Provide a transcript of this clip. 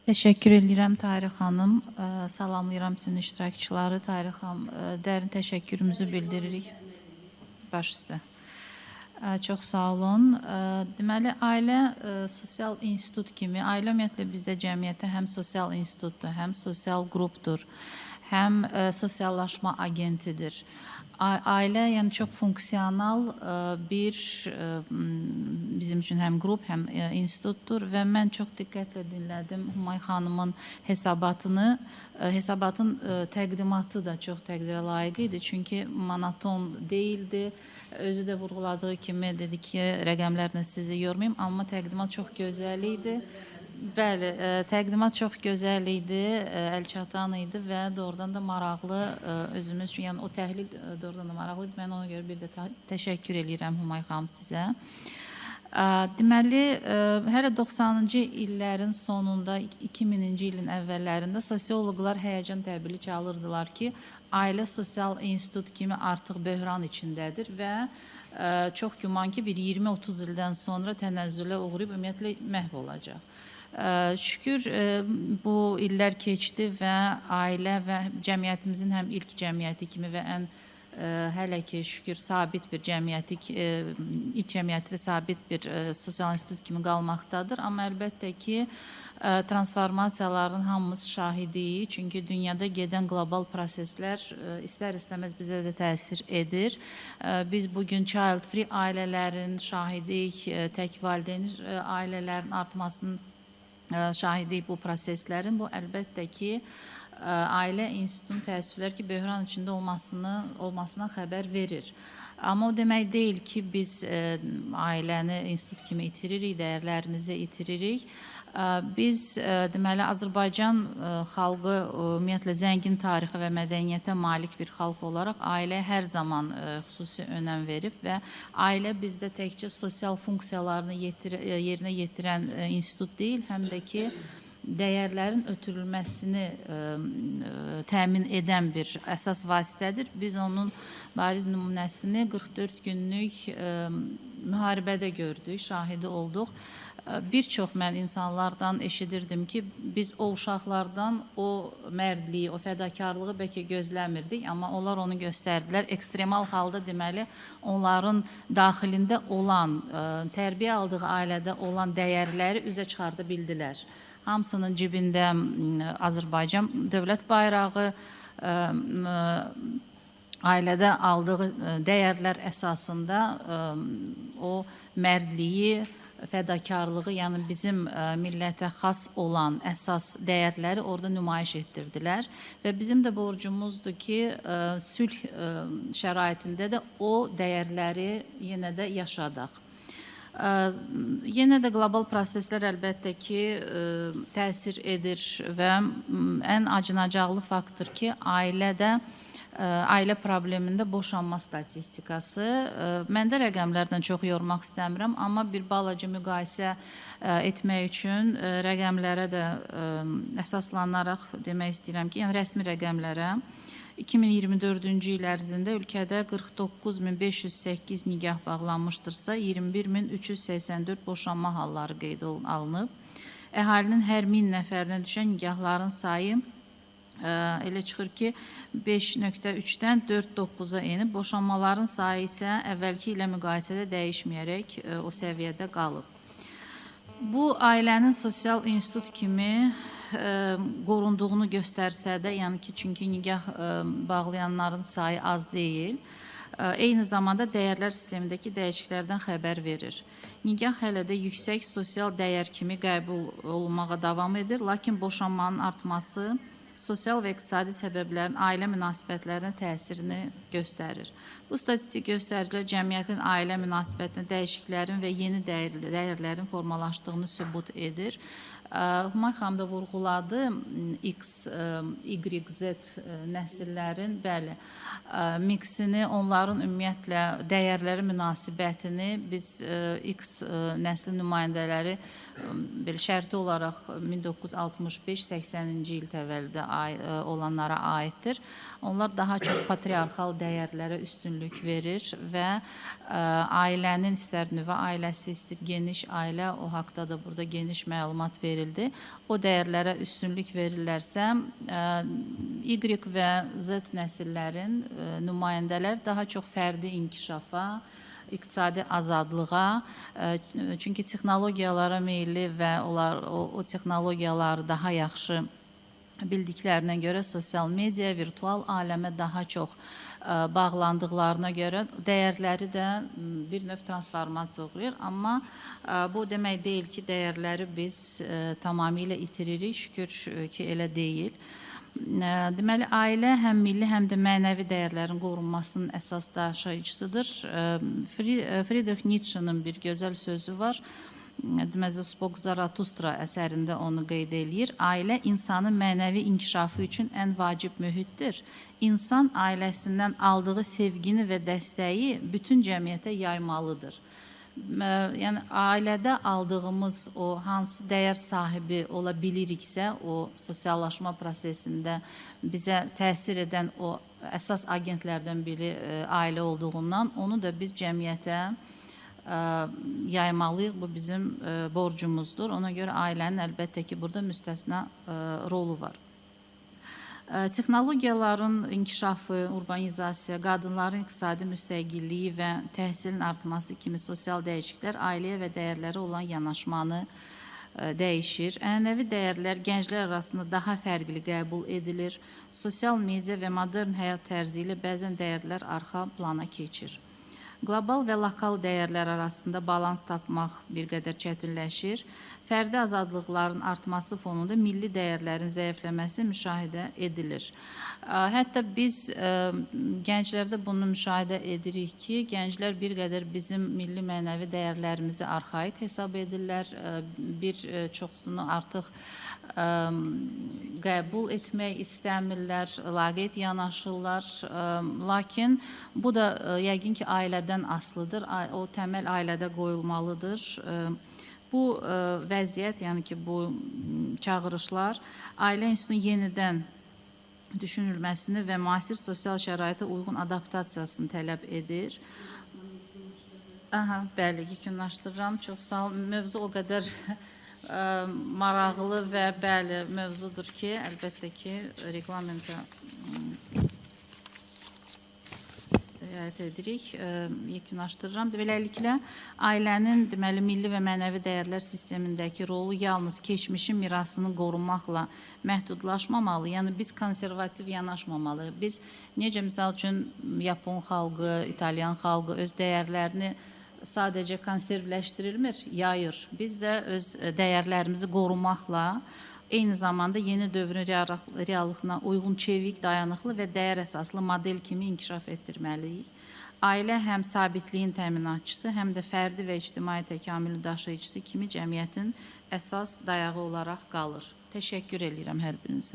Teşekkür edirəm Tarix xanım. Salamlayıram bütün iştirakçıları. Tarix xanım, dərin təşəkkürümüzü bildiririk. Baş üstə. Çox sağ olun. Deməli, ailə sosial institut kimi, ailə ümumiyyətlə bizdə cəmiyyətdə həm sosial institutdur, həm sosial qrupdur, həm sosiallaşma agentidir. Ailə yəni çox funksional bir bizim üçün həm qrup, həm institutdur və mən çox diqqətlə dinlədim Humay xanımın hesabatını. Hesabatın təqdimatı da çox təqdirə layiq idi, çünki monoton deyildi. Özü də vurğuladığı kimi dedi ki, rəqəmlərlə sizi yormayayım, amma təqdimat çox gözəl idi. Bəli, təqdimat çox gözəl idi, əlçatan idi və doğrudan da maraqlı özümüz üçün, yəni o təhlil doğrudan da maraqlı idi. Mən ona görə bir də təşəkkür edirəm Humay xanım sizə. Deməli, hələ 90-cı illərin sonunda, 2000-ci ilin əvvəllərində sosioloqlar həyəcan təbili çalırdılar ki, ailə sosial institut kimi artıq böhran içindədir və çox güman ki, bir 20-30 ildən sonra tənəzzülə uğrayıb ümumiyyətlə məhv olacaq. Şükür bu illər keçdi və ailə və cəmiyyətimizin həm ilk cəmiyyəti kimi və ən hələ ki şükür sabit bir cəmiyyəti, ilk cəmiyyəti və sabit bir sosial institut kimi qalmaqdadır. Amma əlbəttə ki, transformasiyaların hamımız şahidiyik. Çünki dünyada gedən qlobal proseslər istər-istəməz bizə də təsir edir. Biz bugün child-free ailələrin şahidiyik, tək valideyn ailələrin artmasının şahidiyik bu proseslərin. Bu əlbəttə ki, ailə institutunun təəssüflər ki, böhran içində olmasına xəbər verir. Amma o demək deyil ki, biz ailəni institut kimi itiririk, dəyərlərimizi itiririk. Biz, deməli, Azərbaycan xalqı ümumiyyətlə zəngin tarixi və mədəniyyətə malik bir xalq olaraq ailəyə hər zaman xüsusi önəm verib və ailə bizdə təkcə sosial funksiyalarını yerinə yetirən institut deyil, həm də ki, dəyərlərin ötürülməsini təmin edən bir əsas vasitədir. Biz onun bariz nümunəsini 44 günlük müharibədə gördük, şahidi olduq. Bir çox mən insanlardan eşidirdim ki, biz o uşaqlardan o mərdliyi, o fədakarlığı bəlkə gözləmirdik, amma onlar onu göstərdilər. Ekstremal halda deməli, onların daxilində olan, tərbiyə aldığı ailədə olan dəyərləri üzə çıxarda bildilər. Hamısının cibində Azərbaycan dövlət bayrağı, ailədə aldığı dəyərlər əsasında o mərdliyi, fədakarlığı, yəni bizim millətə xas olan əsas dəyərləri orada nümayiş etdirdilər. Və bizim də borcumuzdur ki, sülh şəraitində də o dəyərləri yenə də yaşadaq. Yenə də qlobal proseslər əlbəttə ki, təsir edir və ən acınacaqlı faktor ki, ailə problemində boşanma statistikası. Mən də rəqəmlərdən çox yormaq istəmirəm, amma bir balaca müqayisə etmək üçün rəqəmlərə də əsaslanaraq demək istəyirəm ki, yəni rəsmi rəqəmlərə 2024-cü il ərzində ölkədə 49.508 nigah bağlanmışdırsa, 21.384 boşanma halları qeyd alınıb. Əhalinin hər 1000 nəfərinə düşən nigahların sayı elə çıxır ki, 5.3-dən 4.9-a enib. Boşanmaların sayı isə əvvəlki ilə müqayisədə dəyişməyərək o səviyyədə qalıb. Bu, ailənin sosial institut kimi qorunduğunu göstərsə də, yəni ki, çünki nigah bağlayanların sayı az deyil, eyni zamanda dəyərlər sistemindəki dəyişikliklərdən xəbər verir. Nigah hələ də yüksək sosial dəyər kimi qəbul olunmağa davam edir, lakin boşanmanın artması sosial və iqtisadi səbəblərin ailə münasibətlərinə təsirini göstərir. Bu statistik göstəricilər cəmiyyətin ailə münasibətində dəyişikliklərin və yeni dəyərlərin formalaşdığını sübut edir. Humay xanım da vurğuladı, X, Y, Z nəsillərin, bəli, miksini, onların ümumiyyətlə dəyərləri münasibətini biz X nəsli nümayəndələri belə şərti olaraq 1965-80-ci il təvəllüdə olanlara aiddir. Onlar daha çox patriarxal dəyərlərə üstünlük verir və ailənin istər nüvə ailəsi, istər geniş ailə, o haqda da burada geniş məlumat verir. verildi. O dəyərlərə üstünlük verirlərsə, Y və Z nəsillərin nümayəndələr daha çox fərdi inkişafa, iqtisadi azadlığa, çünki texnologiyalara meyilli və onlar o texnologiyaları daha yaxşı bildiklərinə görə sosial media, virtual aləmə daha çox bağlandıqlarına görə dəyərləri də bir növ transformasiya uğrayır. Amma bu demək deyil ki, dəyərləri biz tamamilə itiririk, şükür ki, elə deyil. Deməli, ailə həm milli, həm də mənəvi dəyərlərin qorunmasının əsas daşıyıcısıdır. Friedrich Nietzsche'nin bir gözəl sözü var. Deməli, Spok Zaratustra əsərində onu qeyd eləyir. Ailə insanın mənəvi inkişafı üçün ən vacib mühitdir. İnsan ailəsindən aldığı sevgini və dəstəyi bütün cəmiyyətə yaymalıdır. Yəni, ailədə aldığımız o hansı dəyər sahibi ola biliriksə, o sosiallaşma prosesində bizə təsir edən o əsas agentlərdən biri ailə olduğundan, onu da biz cəmiyyətə yaymalıyıq. Bu bizim borcumuzdur. Ona görə ailənin əlbəttə ki, burada müstəsna rolu var. Texnologiyaların inkişafı, urbanizasiya, qadınların iqtisadi müstəqilliyi və təhsilin artması kimi sosial dəyişikliklər ailəyə və dəyərlərə olan yanaşmanı dəyişir. Ənənəvi dəyərlər gənclər arasında daha fərqli qəbul edilir. Sosial media və modern həyat tərzi ilə bəzən dəyərlər arxa plana keçir. Qlobal və lokal dəyərlər arasında balans tapmaq bir qədər çətinləşir. Fərdi azadlıqların artması fonunda milli dəyərlərin zəifləməsi müşahidə edilir. Hətta biz gənclərdə bunu müşahidə edirik ki, gənclər bir qədər bizim milli mənəvi dəyərlərimizi arxaik hesab edirlər. Bir çoxsunu artıq qəbul etmək istəmirlər, laqeyd yanaşırlar. Lakin bu da yəqin ki, ailədən asılıdır. O təməl ailədə qoyulmalıdır. Bu vəziyyət, yəni ki, bu çağırışlar ailə institutunun yenidən düşünülməsini və müasir sosial şəraitə uyğun adaptasiyasını tələb edir. Bəli, yekunlaşdırıram. Çox sağ olun. Mövzu o qədər maraqlı və bəli mövzudur ki, əlbəttə ki, reglamentə riayət edirik, yekunlaşdırıram. Beləliklə, ailənin deməli, milli və mənəvi dəyərlər sistemindəki rolu yalnız keçmişin mirasının qorunmaqla məhdudlaşmamalı. Yəni, biz konservativ yanaşmamalı. Biz necə, misal üçün, Yapon xalqı, İtalyan xalqı öz dəyərlərini sadəcə konservləşdirilmir, yayır. Biz də öz dəyərlərimizi qorumaqla eyni zamanda yeni dövrün reallığına uyğun çevik, dayanıqlı və dəyər əsaslı model kimi inkişaf etdirməliyik. Ailə həm sabitliyin təminatçısı, həm də fərdi və ictimai təkamülün daşıyıcısı kimi cəmiyyətin əsas dayağı olaraq qalır. Təşəkkür edirəm hər birinizə.